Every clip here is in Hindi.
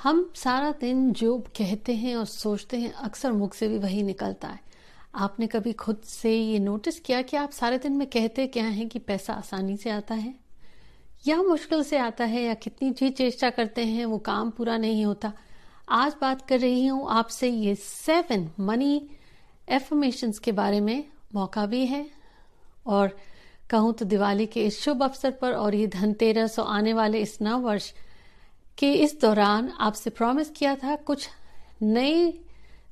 हम सारा दिन जो कहते हैं और सोचते हैं अक्सर मुख से भी वही निकलता है। आपने कभी खुद से ये नोटिस किया कि आप सारे दिन में कहते क्या हैं कि पैसा आसानी से आता है या मुश्किल से आता है, या कितनी भी चेष्टा करते हैं वो काम पूरा नहीं होता। आज बात कर रही हूँ आपसे ये 7 मनी एफर्मेशंस के बारे में। मौका भी है और कहूँ तो दिवाली के इस शुभ अवसर पर और ये धनतेरस और आने वाले इस नव वर्ष के इस दौरान आपसे प्रॉमिस किया था कुछ नए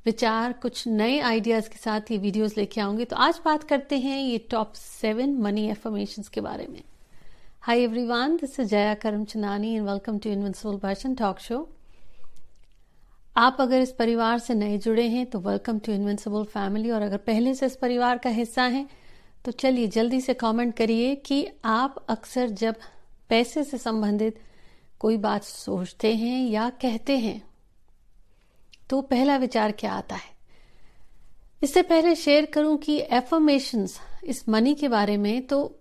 विचार, कुछ नए आइडियाज के साथ ये वीडियोस लेके आऊंगी। तो आज बात करते हैं ये टॉप 7 मनी एफर्मेशंस के बारे में। Hi everyone, this is Jaya Karamchandani and welcome to invincible person talk show. आप अगर इस परिवार से नए जुड़े हैं तो वेलकम टू इनविंसिबल फैमिली, और अगर पहले से इस परिवार का हिस्सा हैं तो चलिए जल्दी से कमेंट करिए कि आप अक्सर जब पैसे से संबंधित कोई बात सोचते हैं या कहते हैं तो पहला विचार क्या आता है। इससे पहले शेयर करूं कि एफर्मेशंस इस मनी के बारे में, तो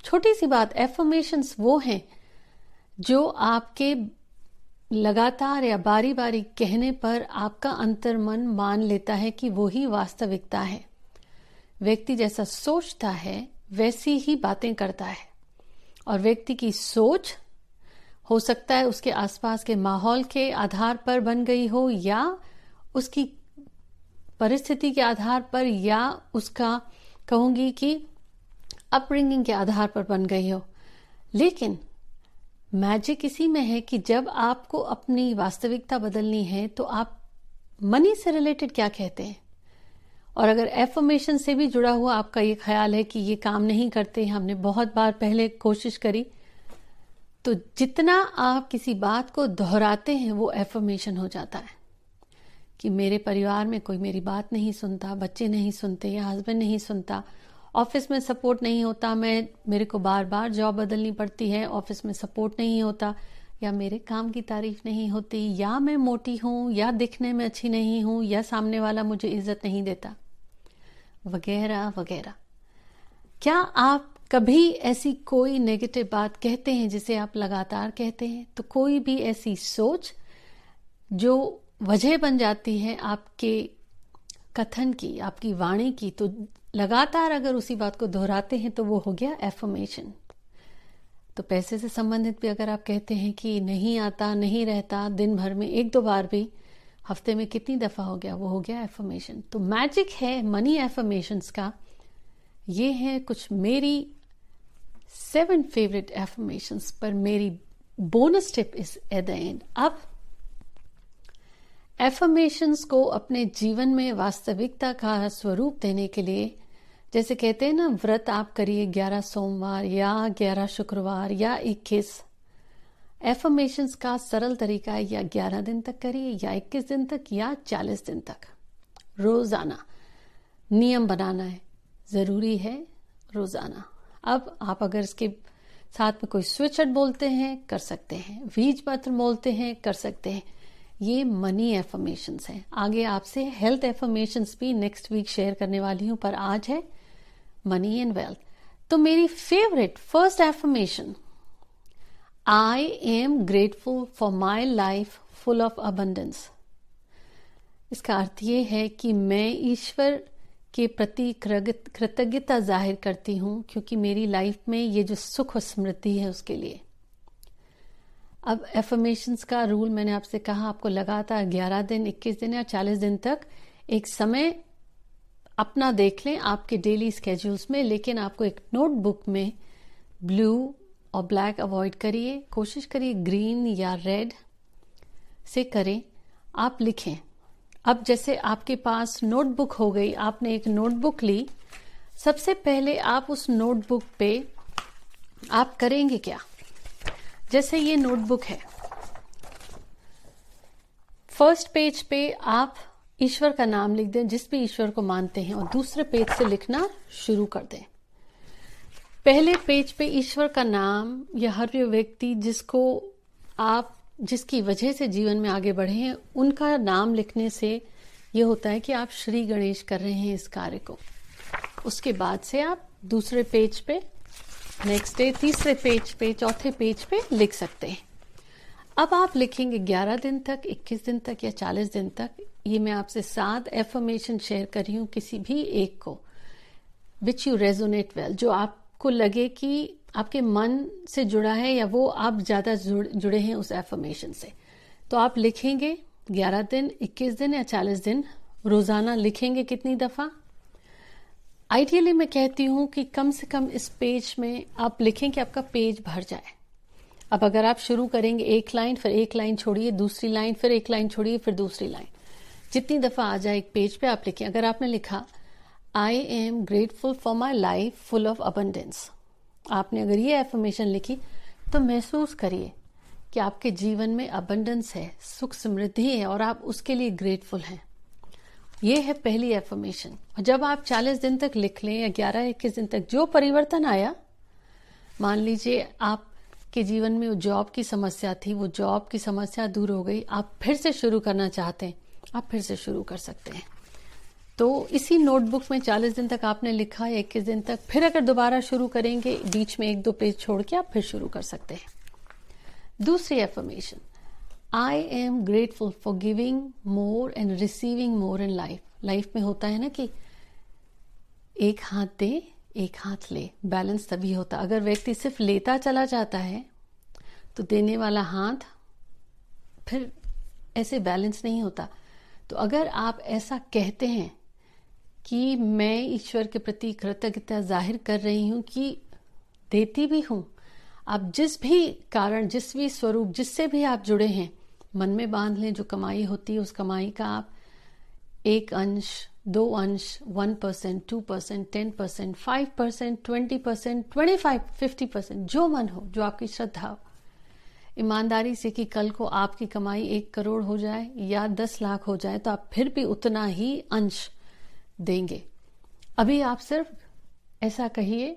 छोटी सी बात, एफर्मेशंस वो हैं जो आपके लगातार या बारी बारी कहने पर आपका अंतर्मन मान लेता है कि वो ही वास्तविकता है। व्यक्ति जैसा सोचता है वैसी ही बातें करता है, और व्यक्ति की सोच हो सकता है उसके आसपास के माहौल के आधार पर बन गई हो, या उसकी परिस्थिति के आधार पर, या उसका कहूंगी कि अपब्रिंगिंग के आधार पर बन गई हो। लेकिन मैजिक इसी में है कि जब आपको अपनी वास्तविकता बदलनी है तो आप मनी से रिलेटेड क्या कहते हैं। और अगर एफर्मेशन से भी जुड़ा हुआ आपका ये ख्याल है कि ये काम नहीं करते, हमने बहुत बार पहले कोशिश करी, तो जितना आप किसी बात को दोहराते हैं वो एफर्मेशन हो जाता है। कि मेरे परिवार में कोई मेरी बात नहीं सुनता, बच्चे नहीं सुनते या हस्बैंड नहीं सुनता, ऑफिस में सपोर्ट नहीं होता, मेरे को बार बार जॉब बदलनी पड़ती है, ऑफिस में सपोर्ट नहीं होता, या मेरे काम की तारीफ नहीं होती, या मैं मोटी हूं, या दिखने में अच्छी नहीं हूं, या सामने वाला मुझे इज्जत नहीं देता, वगैरह वगैरह। क्या आप कभी ऐसी कोई नेगेटिव बात कहते हैं जिसे आप लगातार कहते हैं? तो कोई भी ऐसी सोच जो वजह बन जाती है आपके कथन की, आपकी वाणी की, तो लगातार अगर उसी बात को दोहराते हैं तो वो हो गया एफर्मेशन। तो पैसे से संबंधित भी अगर आप कहते हैं कि नहीं आता, नहीं रहता, दिन भर में 1-2 बार भी, हफ्ते में कितनी दफा हो गया, वो हो गया एफर्मेशन। तो मैजिक है मनी एफर्मेशंस का। ये है कुछ मेरी 7 फेवरेट एफर्मेशंस, पर मेरी bonus tip is at the end. अब एफर्मेशंस को अपने जीवन में वास्तविकता का स्वरूप देने के लिए, जैसे कहते हैं ना, व्रत आप करिए 11 सोमवार या 11 शुक्रवार या 21। एफर्मेशंस का सरल तरीका है, या 11 दिन तक करिए, या 21 दिन तक, या 40 दिन तक। रोजाना नियम बनाना है, जरूरी है रोजाना। अब आप अगर इसके साथ में कोई स्विचट बोलते हैं कर सकते हैं, बीज पत्र बोलते हैं कर सकते हैं। ये मनी एफर्मेशंस हैं। आगे आपसे हेल्थ एफर्मेशंस भी नेक्स्ट वीक शेयर करने वाली हूं, पर आज है मनी एंड वेल्थ। तो मेरी favourite first affirmation, I am grateful for my life full of abundance. इसका अर्थ ये है कि मैं ईश्वर के प्रति कृतज्ञता जाहिर करती हूं क्योंकि मेरी लाइफ में ये जो सुख और समृद्धि है उसके लिए। अब एफर्मेशंस का रूल मैंने आपसे कहा, आपको लगातार 11 दिन, 21 दिन या 40 दिन तक एक समय अपना देख लें आपके डेली स्केड्यूल्स में, लेकिन आपको एक नोटबुक में ब्लू और ब्लैक अवॉइड करिए, कोशिश करिए ग्रीन या रेड से करें, आप लिखें। अब जैसे आपके पास नोटबुक हो गई, आपने एक नोटबुक ली, सबसे पहले आप उस नोटबुक पे आप करेंगे क्या। जैसे ये नोटबुक है, फर्स्ट पेज पे आप ईश्वर का नाम लिख दें, जिस भी ईश्वर को मानते हैं, और दूसरे पेज से लिखना शुरू कर दें। पहले पेज पे ईश्वर का नाम या हर व्यक्ति जिसको आप, जिसकी वजह से जीवन में आगे बढ़े हैं, उनका नाम लिखने से ये होता है कि आप श्री गणेश कर रहे हैं इस कार्य को। उसके बाद से आप दूसरे पेज पे, नेक्स्ट डे तीसरे पेज पे, चौथे पेज पे लिख सकते हैं। अब आप लिखेंगे 11 दिन तक, 21 दिन तक या 40 दिन तक। ये मैं आपसे 7 एफर्मेशन शेयर कर रही हूँ, किसी भी एक को विच यू रेजोनेट वेल, जो आपको लगे कि आपके मन से जुड़ा है या वो आप ज्यादा जुड़े हैं उस एफर्मेशन से। तो आप लिखेंगे 11 दिन, 21 दिन या 40 दिन, रोजाना लिखेंगे। कितनी दफा? आइडियली मैं कहती हूँ कि कम से कम इस पेज में आप लिखें कि आपका पेज भर जाए। अब अगर आप शुरू करेंगे एक लाइन, फिर एक लाइन छोड़िए, दूसरी लाइन, फिर एक लाइन छोड़िए, फिर दूसरी लाइन, जितनी दफा आ जाए एक पेज पे आप लिखें। अगर आपने लिखा I am grateful for my life full of abundance, आपने अगर ये एफर्मेशन लिखी तो महसूस करिए कि आपके जीवन में अबंडेंस है, सुख समृद्धि है और आप उसके लिए ग्रेटफुल हैं। ये है पहली एफर्मेशन। और जब आप 40 दिन तक लिख लें या 11-21 दिन तक, जो परिवर्तन आया, मान लीजिए आपके जीवन में वो जॉब की समस्या थी, वो जॉब की समस्या दूर हो गई, आप फिर से शुरू करना चाहते हैं, आप फिर से शुरू कर सकते हैं। तो इसी नोटबुक में 40 दिन तक आपने लिखा या 21 दिन तक, फिर अगर दोबारा शुरू करेंगे, बीच में 1-2 पेज छोड़ के आप फिर शुरू कर सकते हैं। दूसरी affirmation, I am grateful for giving more and receiving more in life. Life में होता है ना कि एक हाथ दे एक हाथ ले, बैलेंस तभी होता। अगर व्यक्ति सिर्फ लेता चला जाता है तो देने वाला हाथ फिर ऐसे बैलेंस नहीं होता। तो अगर आप ऐसा कहते हैं कि मैं ईश्वर के प्रति कृतज्ञता जाहिर कर रही हूं कि देती भी हूं, आप जिस भी कारण, जिस भी स्वरूप, जिससे भी आप जुड़े हैं, मन में बांध लें। जो कमाई होती है उस कमाई का आप 1 अंश, 2 अंश, 1%, 2%, 10%, 5%, 20%, 25%, 50%, जो मन हो, जो आपकी श्रद्धा हो, ईमानदारी से कि कल को आपकी कमाई 1 करोड़ हो जाए या 10 लाख हो जाए तो आप फिर भी उतना ही अंश देंगे। अभी आप सिर्फ ऐसा कहिए,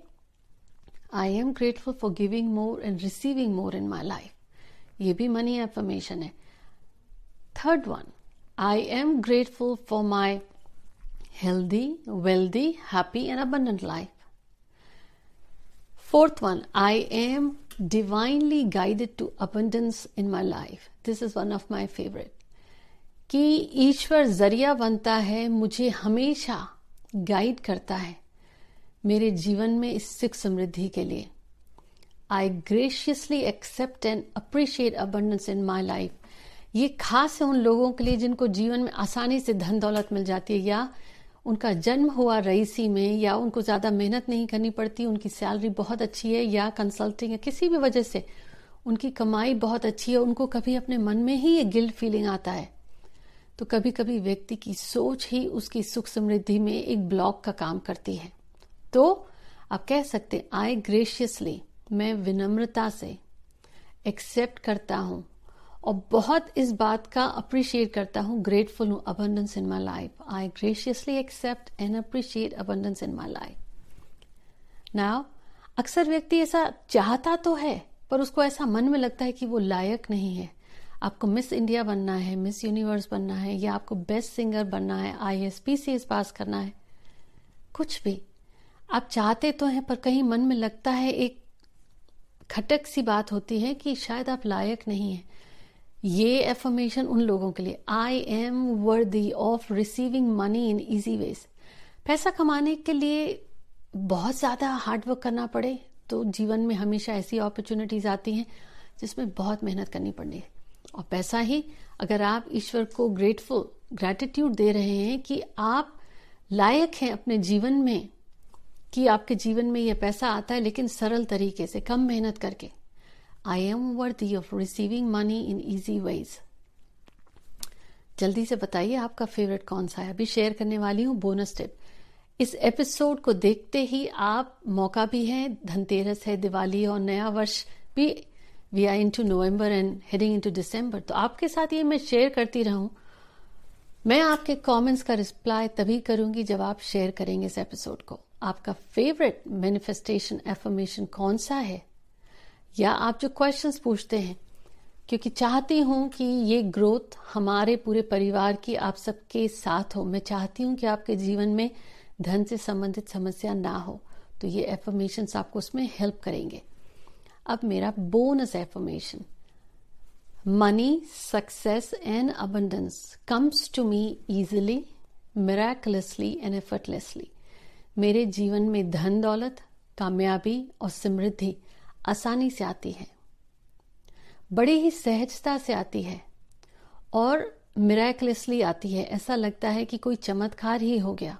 I am grateful for giving more and receiving more in my life. ये भी मनी एफर्मेशन है। Third one, I am grateful for my healthy, wealthy, happy and abundant life. Fourth one, I am divinely guided to abundance in my life. This is one of my favorite. कि ईश्वर जरिया बनता है, मुझे हमेशा गाइड करता है मेरे जीवन में इस सुख समृद्धि के लिए। I graciously accept and appreciate abundance in my life. ये खास है उन लोगों के लिए जिनको जीवन में आसानी से धन दौलत मिल जाती है, या उनका जन्म हुआ रईसी में, या उनको ज्यादा मेहनत नहीं करनी पड़ती, उनकी सैलरी बहुत अच्छी है, या कंसल्टिंग या किसी भी वजह से उनकी कमाई बहुत अच्छी है, उनको कभी अपने मन में ही ये गिल्ट फीलिंग आता है। तो कभी कभी व्यक्ति की सोच ही उसकी सुख समृद्धि में एक ब्लॉक का काम करती है। तो आप कह सकते हैं, आई ग्रेशियसली, मैं विनम्रता से एक्सेप्ट करता हूं और बहुत इस बात का अप्रिशिएट करता हूं, ग्रेटफुल हूं, abundance in my life. I graciously accept and appreciate abundance in my life. Now अक्सर व्यक्ति ऐसा चाहता तो है पर उसको ऐसा मन में लगता है कि वो लायक नहीं है। आपको मिस इंडिया बनना है, मिस यूनिवर्स बनना है, या आपको बेस्ट सिंगर बनना है, IAS PCS पास करना है, कुछ भी आप चाहते तो हैं पर कहीं मन में लगता है, एक खटक सी बात होती है कि शायद आप लायक नहीं है। ये एफर्मेशन उन लोगों के लिए, I am worthy of receiving money in easy veg. पैसा कमाने के लिए बहुत ज्यादा हार्डवर्क करना पड़े तो जीवन में हमेशा ऐसी अपॉर्चुनिटीज आती हैं जिसमें बहुत मेहनत करनी पड़ती है। और पैसा ही, अगर आप ईश्वर को ग्रेटिट्यूड दे रहे हैं कि आप लायक हैं अपने जीवन में, कि आपके जीवन में यह पैसा आता है लेकिन सरल तरीके से, कम मेहनत करके, I am worthy of receiving money in easy ways. जल्दी से बताइए आपका फेवरेट कौन सा है। अभी शेयर करने वाली हूँ बोनस टिप। इस एपिसोड को देखते ही आप, मौका भी है, धनतेरस है, दिवाली और नया वर्ष भी, we are into November and heading into December, तो आपके साथ ये मैं शेयर करती रहूं। मैं आपके कमेंट्स का रिप्लाई तभी करूंगी जब आप शेयर करेंगे इस एपिसोड को। आपका फेवरेट मैनिफेस्टेशन एफर्मेशन कौन सा है, या आप जो क्वेश्चंस पूछते हैं, क्योंकि चाहती हूं कि ये ग्रोथ हमारे पूरे परिवार की, आप सबके साथ हो। मैं चाहती हूं कि आपके जीवन में धन से संबंधित समस्या ना हो, तो ये एफर्मेशंस आपको उसमें हेल्प करेंगे। अब मेरा bonus affirmation, Money, success and abundance comes to me easily, miraculously and effortlessly. मेरे जीवन में धन दौलत, कामयाबी और समृद्धि आसानी से आती है, बड़ी ही सहजता से आती है और मिराकुलसली आती है। ऐसा लगता है कि कोई चमत्कार ही हो गया।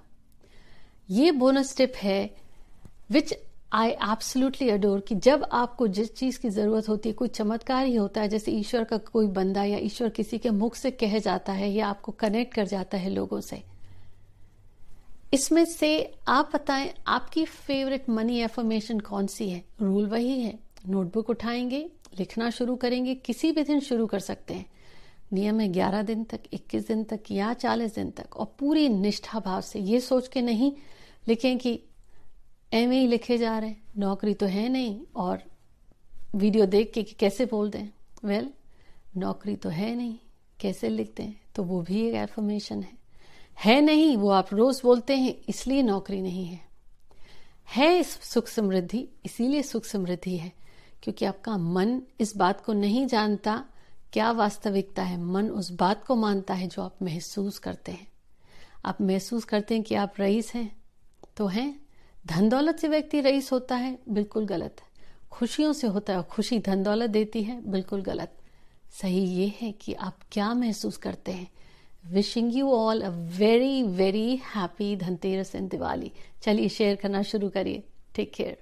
ये बोनस टिप है विच आई एब्सोल्युटली अडोर कि जब आपको जिस चीज की जरूरत होती है कोई चमत्कार ही होता है, जैसे ईश्वर का कोई बंदा या ईश्वर किसी के मुख से कह जाता है या आपको कनेक्ट कर जाता है लोगों से। इसमें से आप बताएं आपकी फेवरेट मनी एफर्मेशन कौन सी है? रूल वही है, नोटबुक उठाएंगे, लिखना शुरू करेंगे, किसी भी दिन शुरू कर सकते हैं। नियम है 11 दिन तक, 21 दिन तक या 40 दिन तक, और पूरी निष्ठा भाव से। ये सोच के नहीं लिखें कि एम ही लिखे जा रहे हैं, नौकरी तो है नहीं, और वीडियो देख के कि कैसे बोल दें, वेल नौकरी तो है नहीं, कैसे लिखते हैं, तो वो भी एक एफर्मेशन है नहीं, वो आप रोज बोलते हैं इसलिए नौकरी नहीं है सुख समृद्धि इसीलिए सुख समृद्धि है, क्योंकि आपका मन इस बात को नहीं जानता क्या वास्तविकता है। मन उस बात को मानता है जो आप महसूस करते हैं। आप महसूस करते हैं कि आप रईस हैं तो हैं। धन दौलत से व्यक्ति रईस होता है, बिल्कुल गलत है। खुशियों से होता है, खुशी धन दौलत देती है, बिल्कुल गलत। सही ये है कि आप क्या महसूस करते हैं। Wishing you all a very very happy Dhanteras and Diwali. चलिए शेयर करना शुरू करिए। Take care.